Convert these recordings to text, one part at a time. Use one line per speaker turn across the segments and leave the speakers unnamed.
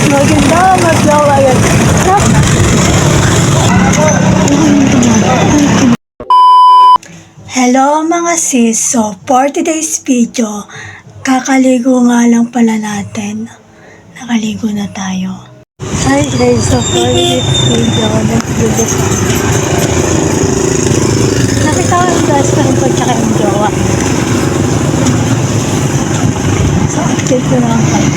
Maganda, maglawa yan. Hello mga sis, so for today's video, kakaligo nga lang pala natin. Nakaligo na tayo. Hi guys, so for today's video, let's do this. Nakita ko yung best friend ko tsaka yung jowa. So update ko lang kayo.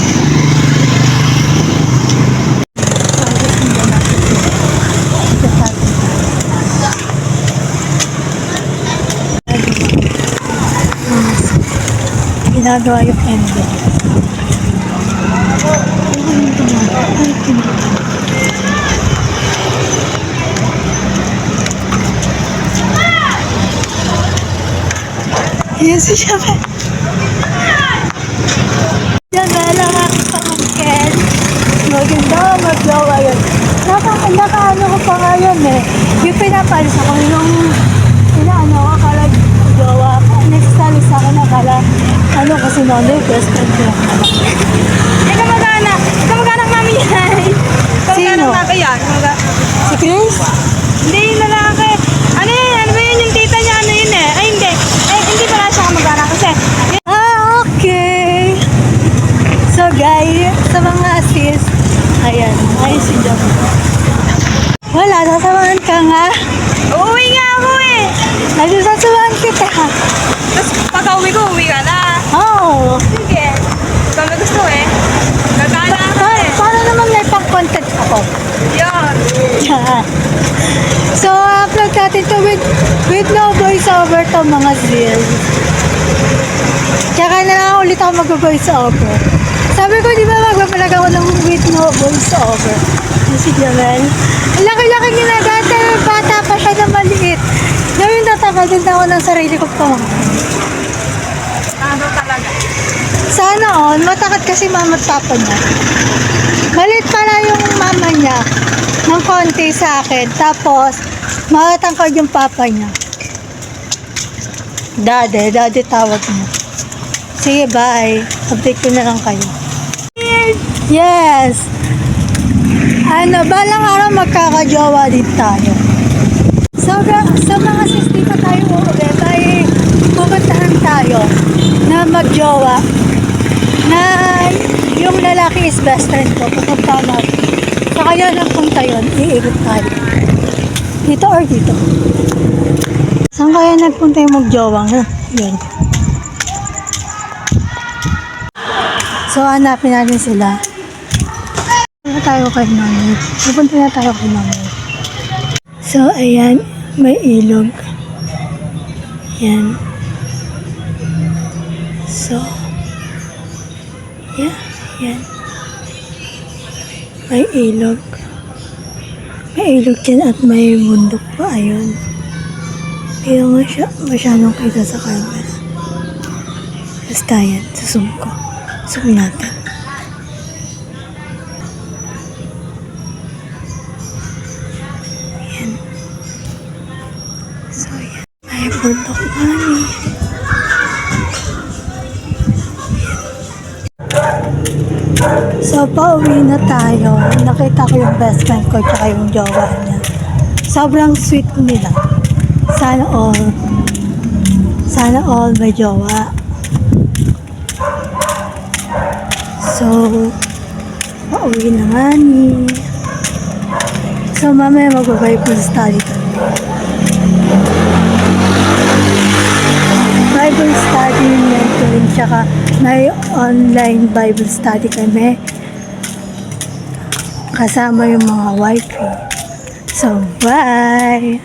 Ginagawa yung ending. Yan si Shabel. Shabel ang aking pamangkin. Maganda, maglawa yun. Nakaano ko pa ngayon eh. Yung pinapalis ako yung akala jowa. Next time sa akin akala kasi noon best friend ko lang pala.
Kamag-anak namin yan.
Sino?
Yan.
Si Chris?
Hindi, lalaki. Ano yun? Ano ba yun? Yung tita niya, ano yun eh? Ay, hindi. Hindi pala siya kamag-anak kasi.
Okay. So guys, sa mga sis, ayan, ayos si Jom. Wala, sasamahan ka nga.
Uuwi nga ako eh.
Sasamahan kita.
Tapos pag-uwi ko, uwi ka na.
Oo.
Sige. Ikaw may gusto eh. Nagkala ako eh.
Paano naman may pang-content ako?
Yun.
Yan. So, upload natin to with no voiceover to mga sis. Tsaka na lang ulit ako mag-voiceover. Sabi ko, di ba magpapalag ako ng with no voiceover? Si Jamel. Ang laki-laki niya na dati. Bata pa siya na maliit. Gawin tatakagin na ako ng sarili ko pa.
Ano talaga?
Sana all, matakat kasi mama at papa niya. Maliit pala yung mama niya ng konti sa akin. Tapos, matangkad yung papa niya. Daddy tawag niya. Sige, bye. Update ko na lang kayo. Yes! Balang araw magkakajowa din tayo. Sa mga sisti pa tayo uulit ay pupuntahan tayo na magjowa na yung lalaki is best friend ko. Pupunta natin. Sa kaya nagpunta yun, iikot tayo. Dito or dito? Saan kaya nagpunta yung magjowa? Yan. So, hanapin natin sila. Pupunta tayo kay mami. Pupunta na tayo kay mami. So, ayan. May ilog. Yan. So, yeah. Yan. May ilog. May ilog dyan at may bundok pa. Ayun. Hindi nga siya masyadong kita sa camera. Basta yan. Susum ko. Zoom natin. Yan. So, yan. May bundok mami. So, pauwi na tayo. Nakita ko yung best friend ko tsaka yung jowa niya. Sobrang sweet nila. Sana all may jowa. So, pauwi na nga ni. So, mamaya mag-Bible study kami. Bible study, mentoring, tsaka may online Bible study kami. Kasama yung mga wifi. So, bye!